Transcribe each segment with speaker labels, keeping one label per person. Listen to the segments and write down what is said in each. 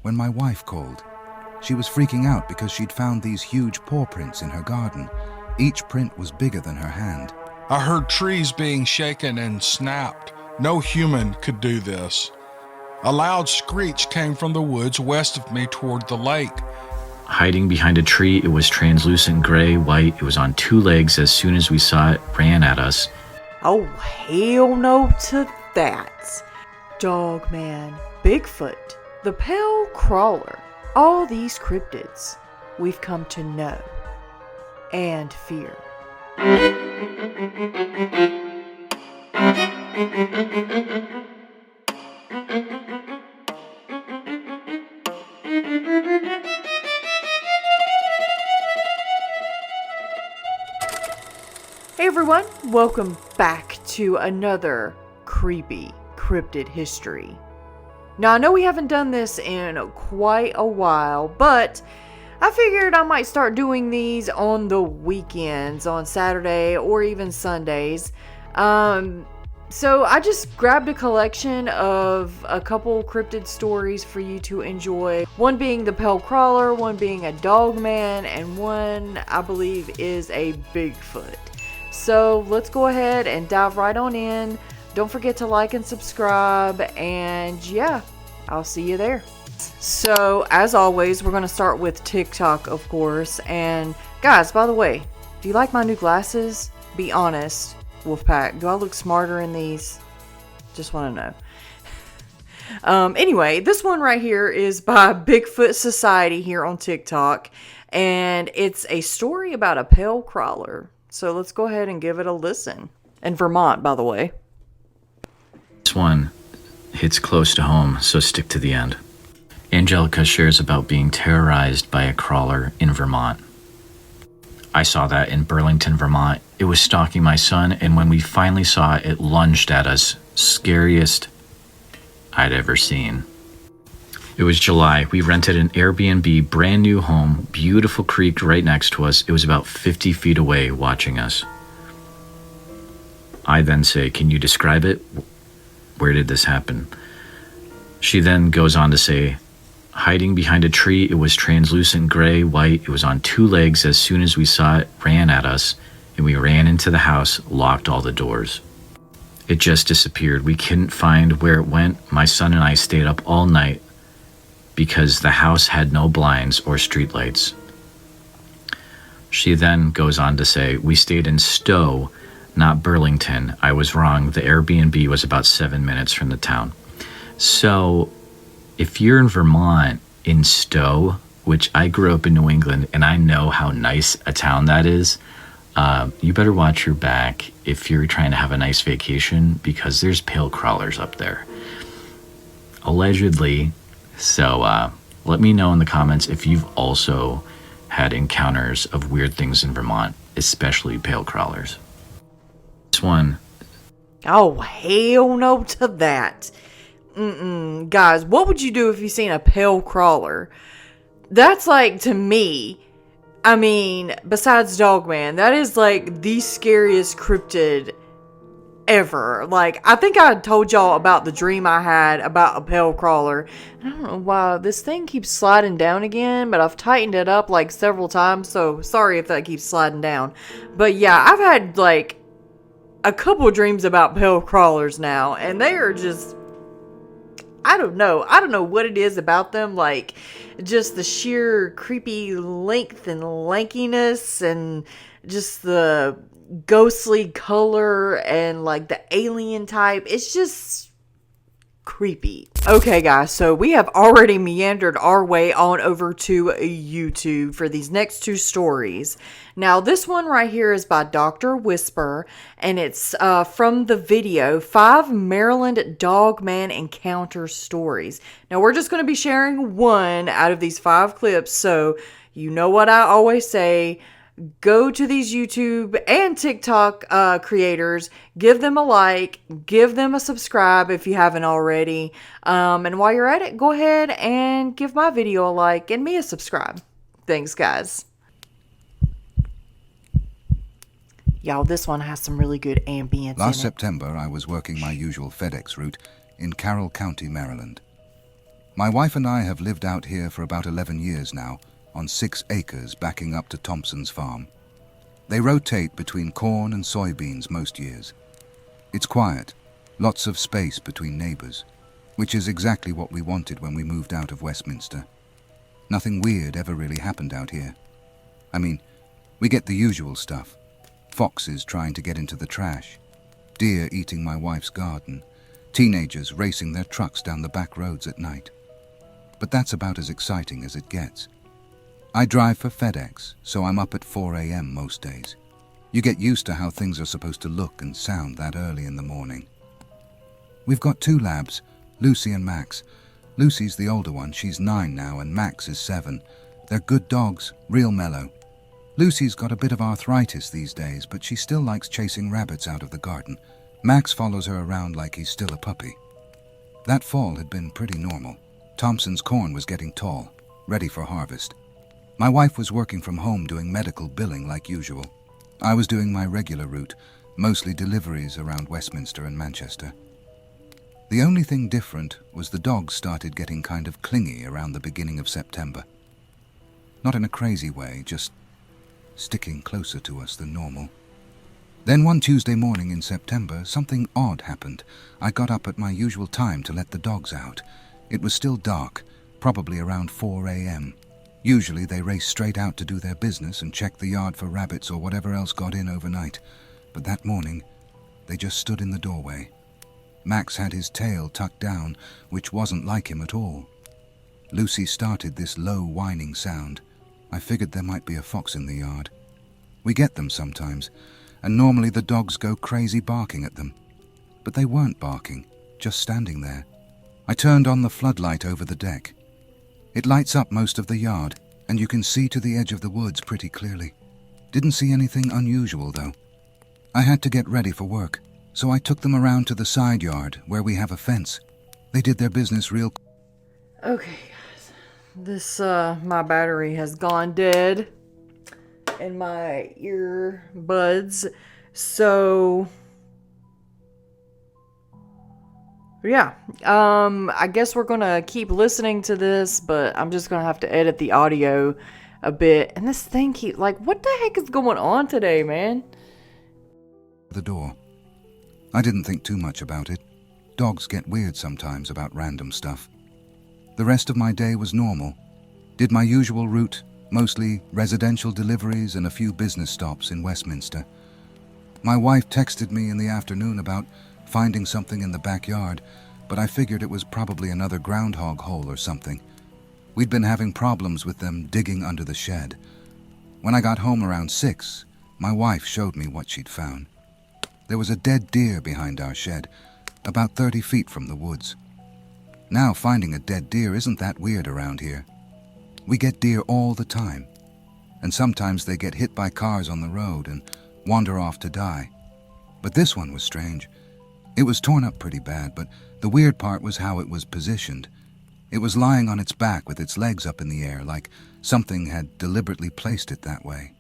Speaker 1: when my wife called. She was freaking out because she'd found these huge paw prints in her garden. Each print was bigger than her hand.
Speaker 2: I heard trees being shaken and snapped. No human could do this. A loud screech came from the woods west of me toward the lake.
Speaker 3: Hiding behind a tree, it was translucent gray, white. It was on two legs. As soon as we saw it, ran at us.
Speaker 4: Oh, hell no to that. Dogman, Bigfoot, the pale crawler, all these cryptids we've come to know and fear. Hey everyone, welcome back to another creepy cryptid history. Now I know we haven't done this in quite a while, but I figured I might start doing these on the weekends, on Saturday or even Sundays. So I just grabbed a collection of a couple cryptid stories for you to enjoy. One being the pale crawler, one being a dogman, and one I believe is a Bigfoot. So let's go ahead and dive right on in. Don't forget to like and subscribe, and yeah, I'll see you there. So as always, we're going to start with TikTok, of course. And guys, by the way, do you like my new glasses? Be honest, Wolfpack. Do I look smarter in these? Just want to know. Anyway, this one right here is by Bigfoot Society here on TikTok. And it's a story about a pale crawler. So let's go ahead and give it a listen. In Vermont, by the way.
Speaker 3: This one hits close to home, so stick to the end. Angelica shares about being terrorized by a crawler in Vermont. I saw that in Burlington, Vermont. It was stalking my son, and when we finally saw it, it lunged at us. Scariest I'd ever seen. It was July. We rented an Airbnb, brand new home, beautiful creek right next to us. It was about 50 feet away watching us. I then say, "Can you describe it? Where did this happen?" She then goes on to say, "Hiding behind a tree, it was translucent gray, white. It was on two legs. As soon as we saw it, ran at us, and we ran into the house, locked all the doors. It just disappeared. We couldn't find where it went. My son and I stayed up all night because the house had no blinds or streetlights." She then goes on to say, "We stayed in Stowe, not Burlington. I was wrong. The Airbnb was about 7 minutes from the town." So if you're in Vermont, in Stowe, which I grew up in New England, and I know how nice a town that is, you better watch your back if you're trying to have a nice vacation, because there's pale crawlers up there. Allegedly. So let me know in the comments if you've also had encounters of weird things in Vermont, especially pale crawlers. This one.
Speaker 4: Oh, hell no to that. Guys, what would you do if you seen a pale crawler? That's like, to me, I mean, besides Dogman, that is like the scariest cryptid ever. Like, I think I told y'all about the dream I had about a pale crawler. I don't know why this thing keeps sliding down again, but I've tightened it up like several times, so sorry if that keeps sliding down. But yeah, I've had like a couple dreams about pale crawlers now, and they are just, I don't know what it is about them, like just the sheer creepy length and lankiness, and just the ghostly color, and like the alien type. It's just creepy. Okay guys, so we have already meandered our way on over to YouTube for these next two stories. Now this one right here is by Dr. Whisper, and it's from the video 5 Maryland Dogman Encounter Stories. Now we're just going to be sharing one out of these 5 clips, so you know what I always say. Go to these YouTube and TikTok creators, give them a like, give them a subscribe if you haven't already. And while you're at it, go ahead and give my video a like and me a subscribe. Thanks, guys. Y'all, this one has some really good ambience
Speaker 1: Last September, I was working my usual FedEx route in Carroll County, Maryland. My wife and I have lived out here for about 11 years now, on 6 acres backing up to Thompson's farm. They rotate between corn and soybeans most years. It's quiet, lots of space between neighbors, which is exactly what we wanted when we moved out of Westminster. Nothing weird ever really happened out here. I mean, we get the usual stuff. Foxes trying to get into the trash, deer eating my wife's garden, teenagers racing their trucks down the back roads at night. But that's about as exciting as it gets. I drive for FedEx, so I'm up at 4 a.m. most days. You get used to how things are supposed to look and sound that early in the morning. We've got 2 labs, Lucy and Max. Lucy's the older one, she's 9 now, and Max is 7. They're good dogs, real mellow. Lucy's got a bit of arthritis these days, but she still likes chasing rabbits out of the garden. Max follows her around like he's still a puppy. That fall had been pretty normal. Thompson's corn was getting tall, ready for harvest. My wife was working from home doing medical billing like usual. I was doing my regular route, mostly deliveries around Westminster and Manchester. The only thing different was the dogs started getting kind of clingy around the beginning of September. Not in a crazy way, just sticking closer to us than normal. Then one Tuesday morning in September, something odd happened. I got up at my usual time to let the dogs out. It was still dark, probably around 4 a.m. Usually they race straight out to do their business and check the yard for rabbits or whatever else got in overnight. But that morning, they just stood in the doorway. Max had his tail tucked down, which wasn't like him at all. Lucy started this low whining sound. I figured there might be a fox in the yard. We get them sometimes, and normally the dogs go crazy barking at them. But they weren't barking, just standing there. I turned on the floodlight over the deck. It lights up most of the yard, and you can see to the edge of the woods pretty clearly. Didn't see anything unusual, though. I had to get ready for work, so I took them around to the side yard where we have a fence. They did their business real.
Speaker 4: Okay, guys. This, my battery has gone dead in my earbuds. So, yeah. I guess we're gonna keep listening to this, but I'm just gonna have to edit the audio a bit. And this thing keeps, like, what the heck is going on today, man?
Speaker 1: The door. I didn't think too much about it. Dogs get weird sometimes about random stuff. The rest of my day was normal. Did my usual route, mostly residential deliveries and a few business stops in Westminster. My wife texted me in the afternoon about finding something in the backyard, but I figured it was probably another groundhog hole or something. We'd been having problems with them digging under the shed. When I got home around 6, my wife showed me what she'd found. There was a dead deer behind our shed, about 30 feet from the woods. Now finding a dead deer isn't that weird around here. We get deer all the time, and sometimes they get hit by cars on the road and wander off to die. But this one was strange. It was torn up pretty bad, but the weird part was how it was positioned. It was lying on its back with its legs up in the air, like something had deliberately placed it that way.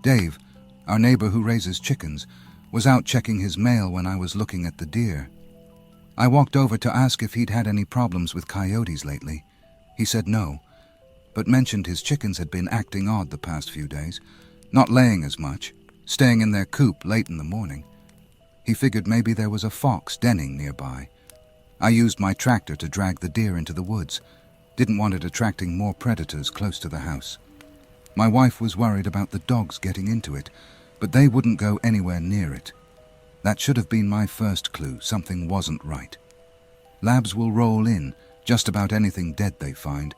Speaker 1: Dave, our neighbor who raises chickens, was out checking his mail when I was looking at the deer. I walked over to ask if he'd had any problems with coyotes lately. He said no, but mentioned his chickens had been acting odd the past few days, not laying as much, staying in their coop late in the morning. He figured maybe there was a fox denning nearby. I used my tractor to drag the deer into the woods. Didn't want it attracting more predators close to the house. My wife was worried about the dogs getting into it, but they wouldn't go anywhere near it. That should have been my first clue. Something wasn't right. Labs will roll in just about anything dead they find,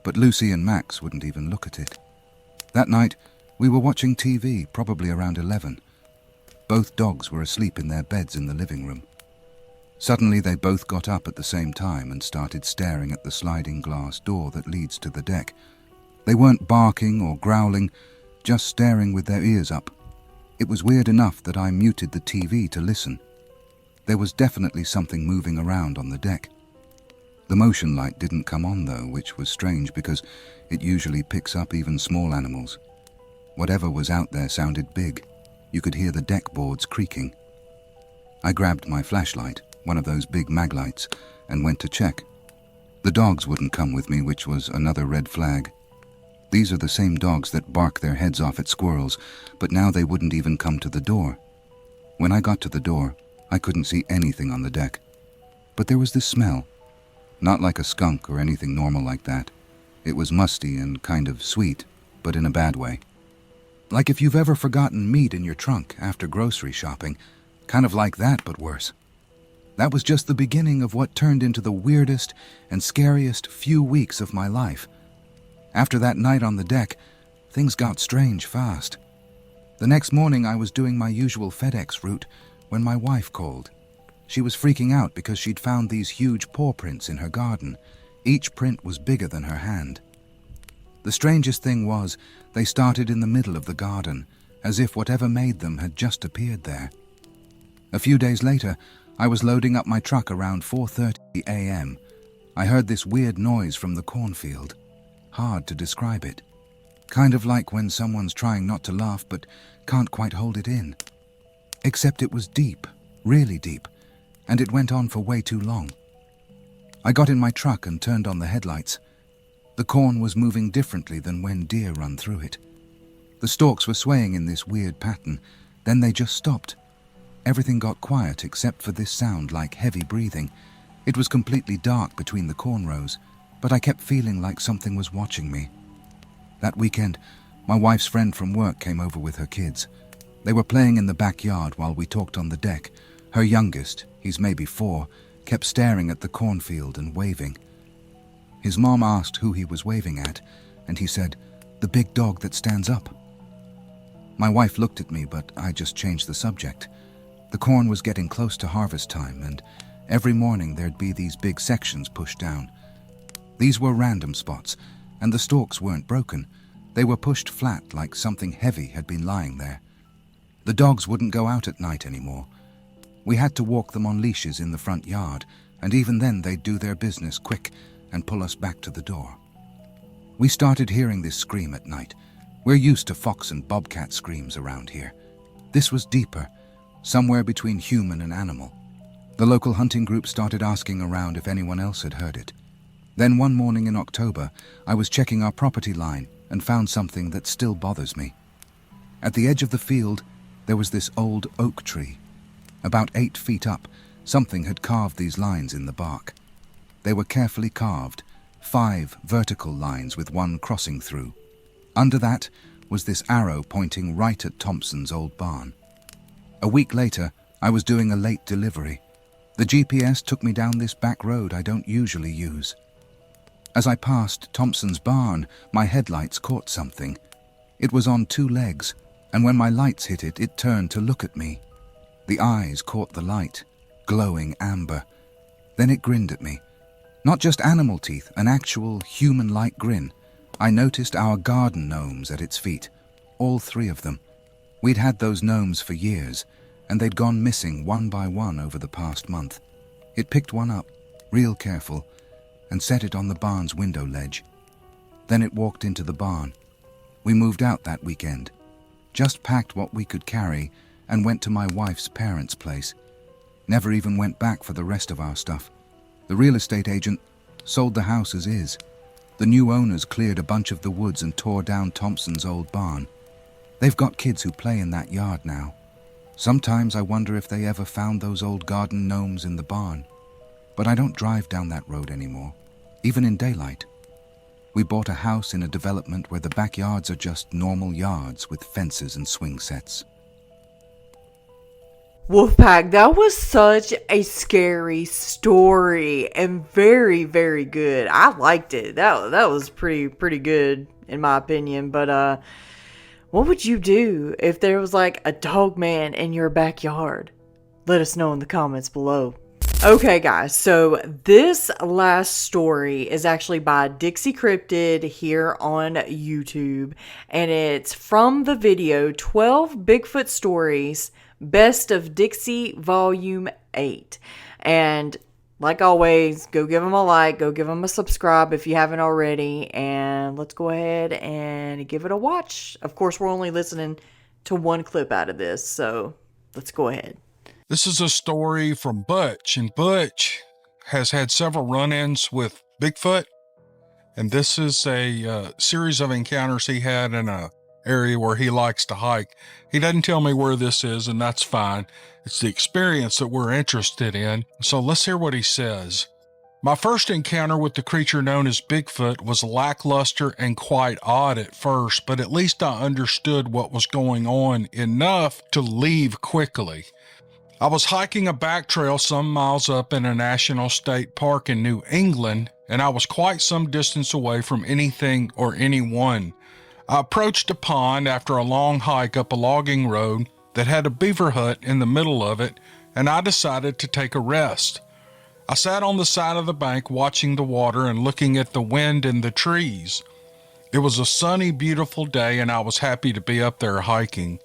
Speaker 1: but Lucy and Max wouldn't even look at it. That night, we were watching TV, probably around 11. Both dogs were asleep in their beds in the living room. Suddenly, they both got up at the same time and started staring at the sliding glass door that leads to the deck. They weren't barking or growling, just staring with their ears up. It was weird enough that I muted the TV to listen. There was definitely something moving around on the deck. The motion light didn't come on though, which was strange because it usually picks up even small animals. Whatever was out there sounded big. You could hear the deck boards creaking. I grabbed my flashlight, one of those big mag lights, and went to check. The dogs wouldn't come with me, which was another red flag. These are the same dogs that bark their heads off at squirrels, but now they wouldn't even come to the door. When I got to the door, I couldn't see anything on the deck. But there was this smell. Not like a skunk or anything normal like that. It was musty and kind of sweet, but in a bad way. Like if you've ever forgotten meat in your trunk after grocery shopping. Kind of like that, but worse. That was just the beginning of what turned into the weirdest and scariest few weeks of my life. After that night on the deck, things got strange fast. The next morning I was doing my usual FedEx route when my wife called. She was freaking out because she'd found these huge paw prints in her garden. Each print was bigger than her hand. The strangest thing was, they started in the middle of the garden, as if whatever made them had just appeared there. A few days later, I was loading up my truck around 4:30 a.m. I heard this weird noise from the cornfield. Hard to describe it. Kind of like when someone's trying not to laugh but can't quite hold it in. Except it was deep, really deep, and it went on for way too long. I got in my truck and turned on the headlights. The corn was moving differently than when deer run through it. The stalks were swaying in this weird pattern, then they just stopped. Everything got quiet except for this sound like heavy breathing. It was completely dark between the corn rows, but I kept feeling like something was watching me. That weekend, my wife's friend from work came over with her kids. They were playing in the backyard while we talked on the deck. Her youngest, he's maybe 4, kept staring at the cornfield and waving. His mom asked who he was waving at, and he said, "The big dog that stands up." My wife looked at me, but I just changed the subject. The corn was getting close to harvest time, and every morning there'd be these big sections pushed down. These were random spots, and the stalks weren't broken. They were pushed flat like something heavy had been lying there. The dogs wouldn't go out at night anymore. We had to walk them on leashes in the front yard, and even then they'd do their business quick and pull us back to the door. We started hearing this scream at night. We're used to fox and bobcat screams around here. This was deeper, somewhere between human and animal. The local hunting group started asking around if anyone else had heard it. Then one morning in October, I was checking our property line and found something that still bothers me. At the edge of the field, there was this old oak tree. About 8 feet up, something had carved these lines in the bark. They were carefully carved, 5 vertical lines with one crossing through. Under that was this arrow pointing right at Thompson's old barn. A week later, I was doing a late delivery. The GPS took me down this back road I don't usually use. As I passed Thompson's barn, my headlights caught something. It was on 2 legs, and when my lights hit it, it turned to look at me. The eyes caught the light, glowing amber. Then it grinned at me. Not just animal teeth, an actual human-like grin. I noticed our garden gnomes at its feet, all 3 of them. We'd had those gnomes for years, and they'd gone missing one by one over the past month. It picked one up, real careful, and set it on the barn's window ledge. Then it walked into the barn. We moved out that weekend, just packed what we could carry, and went to my wife's parents' place. Never even went back for the rest of our stuff. The real estate agent sold the house as is. The new owners cleared a bunch of the woods and tore down Thompson's old barn. They've got kids who play in that yard now. Sometimes I wonder if they ever found those old garden gnomes in the barn. But I don't drive down that road anymore, even in daylight. We bought a house in a development where the backyards are just normal yards with fences and swing sets.
Speaker 4: Wolfpack, that was such a scary story and very, very good. I liked it. That was pretty good in my opinion. But what would you do if there was like a dog man in your backyard? Let us know in the comments below. Okay, guys, so this last story is actually by Dixie Cryptid here on YouTube, and it's from the video 12 Bigfoot Stories, Best of Dixie Volume 8. And like always, go give them a like, go give them a subscribe if you haven't already, and let's go ahead and give it a watch. Of course, we're only listening to one clip out of this, so let's go ahead.
Speaker 2: This is a story from Butch, and Butch has had several run-ins with Bigfoot. And this is a series of encounters he had in a area where he likes to hike. He doesn't tell me where this is, and that's fine. It's the experience that we're interested in. So let's hear what he says. My first encounter with the creature known as Bigfoot was lackluster and quite odd at first, but at least I understood what was going on enough to leave quickly. I was hiking a back trail some miles up in a national state park in New England, and I was quite some distance away from anything or anyone. I approached a pond after a long hike up a logging road that had a beaver hut in the middle of it, and I decided to take a rest. I sat on the side of the bank watching the water and looking at the wind and the trees. It was a sunny, beautiful day, and I was happy to be up there hiking.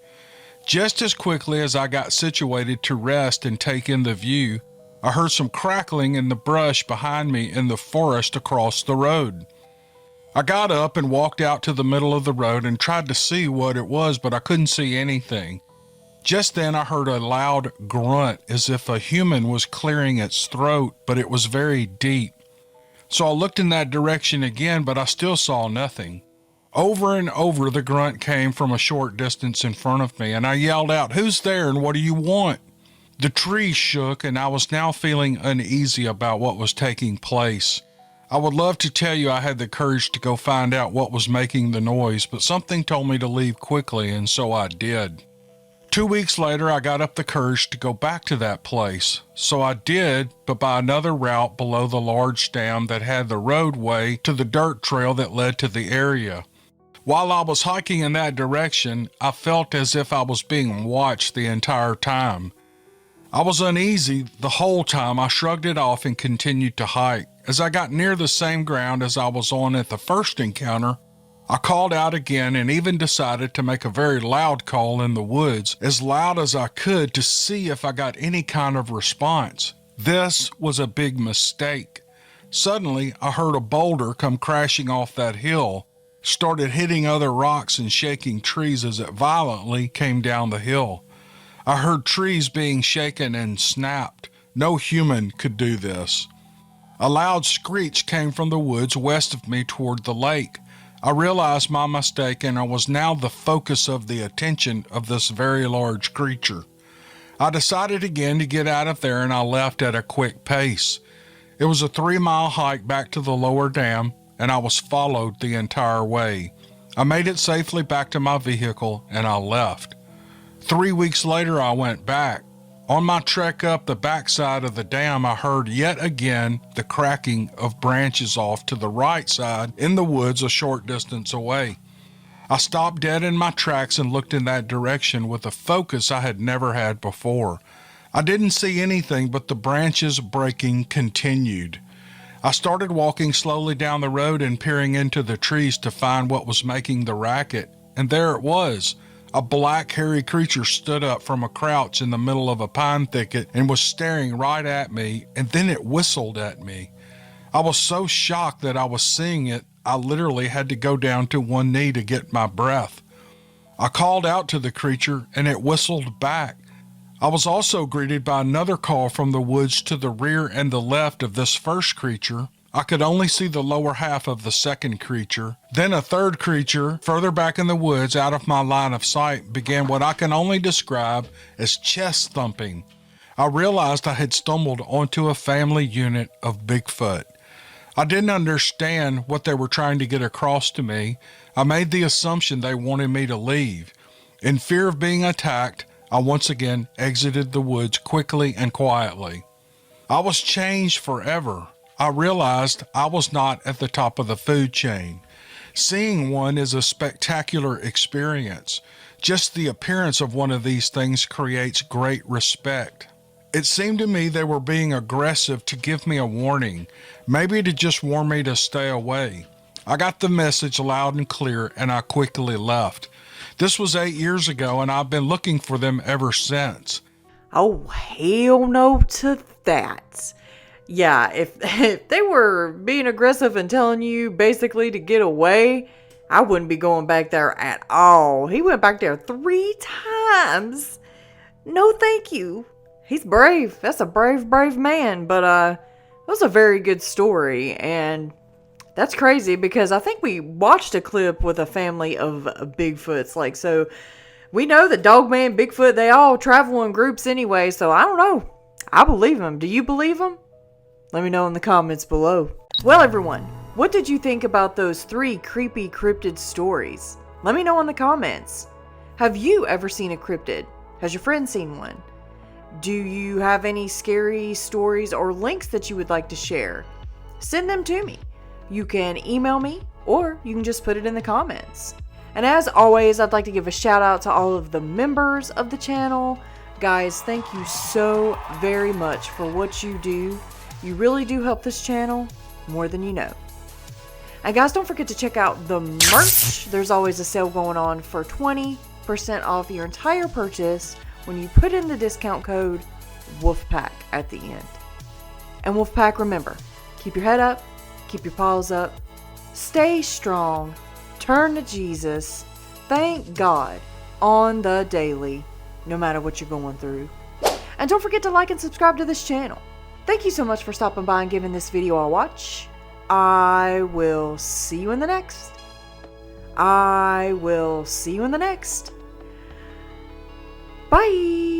Speaker 2: Just as quickly as I got situated to rest and take in the view, I heard some crackling in the brush behind me in the forest across the road. I got up and walked out to the middle of the road and tried to see what it was, but I couldn't see anything. Just then I heard a loud grunt as if a human was clearing its throat, but it was very deep. So I looked in that direction again, but I still saw nothing. Over and over the grunt came from a short distance in front of me, and I yelled out, "Who's there and what do you want?" The trees shook, and I was now feeling uneasy about what was taking place. I would love to tell you I had the courage to go find out what was making the noise, but something told me to leave quickly, and so I did. 2 weeks later, I got up the courage to go back to that place. So I did, but by another route below the large dam that had the roadway to the dirt trail that led to the area. While I was hiking in that direction, I felt as if I was being watched the entire time. I was uneasy the whole time. I shrugged it off and continued to hike. As I got near the same ground as I was on at the first encounter, I called out again and even decided to make a very loud call in the woods, as loud as I could to see if I got any kind of response. This was a big mistake. Suddenly, I heard a boulder come crashing off that hill, started hitting other rocks and shaking trees as it violently came down the hill. I heard trees being shaken and snapped. No human could do this. A loud screech came from the woods west of me toward the lake. I realized my mistake, and I was now the focus of the attention of this very large creature. I decided again to get out of there, and I left at a quick pace. It was a 3-mile hike back to the lower dam, and I was followed the entire way. I made it safely back to my vehicle, and I left. 3 weeks later, I went back. On my trek up the backside of the dam, I heard yet again the cracking of branches off to the right side in the woods a short distance away. I stopped dead in my tracks and looked in that direction with a focus I had never had before. I didn't see anything, but the branches breaking continued. I started walking slowly down the road and peering into the trees to find what was making the racket, and there it was. A black, hairy creature stood up from a crouch in the middle of a pine thicket and was staring right at me, and then it whistled at me. I was so shocked that I was seeing it, I literally had to go down to one knee to get my breath. I called out to the creature, and it whistled back. I was also greeted by another call from the woods to the rear and the left of this first creature. I could only see the lower half of the second creature. Then a third creature, further back in the woods out of my line of sight, began what I can only describe as chest thumping. I realized I had stumbled onto a family unit of Bigfoot. I didn't understand what they were trying to get across to me. I made the assumption they wanted me to leave. In fear of being attacked, I once again exited the woods quickly and quietly. I was changed forever. I realized I was not at the top of the food chain. Seeing one is a spectacular experience. Just the appearance of one of these things creates great respect. It seemed to me they were being aggressive to give me a warning, maybe to just warn me to stay away. I got the message loud and clear, and I quickly left. This was 8 years ago, and I've been looking for them ever since.
Speaker 4: Oh, hell no to that. Yeah, if they were being aggressive and telling you basically to get away, I wouldn't be going back there at all. He went back there 3 times. No, thank you. He's brave. That's a brave man. But That was a very good story, and that's crazy because I think we watched a clip with a family of Bigfoots. Like, so we know that Dogman, Bigfoot, they all travel in groups anyway, so I don't know. I believe them. Do you believe them? Let me know in the comments below. Well, everyone, what did you think about those 3 creepy cryptid stories? Let me know in the comments. Have you ever seen a cryptid? Has your friend seen one? Do you have any scary stories or links that you would like to share? Send them to me. You can email me or you can just put it in the comments. And as always, I'd like to give a shout out to all of the members of the channel. Guys, thank you so very much for what you do. You really do help this channel more than you know. And guys, don't forget to check out the merch. There's always a sale going on for 20% off your entire purchase when you put in the discount code Wolfpack at the end. And Wolfpack, remember, keep your head up, keep your paws up, stay strong, turn to Jesus, thank God on the daily, no matter what you're going through. And don't forget to like and subscribe to this channel. Thank you so much for stopping by and giving this video a watch. I will see you in the next. Bye.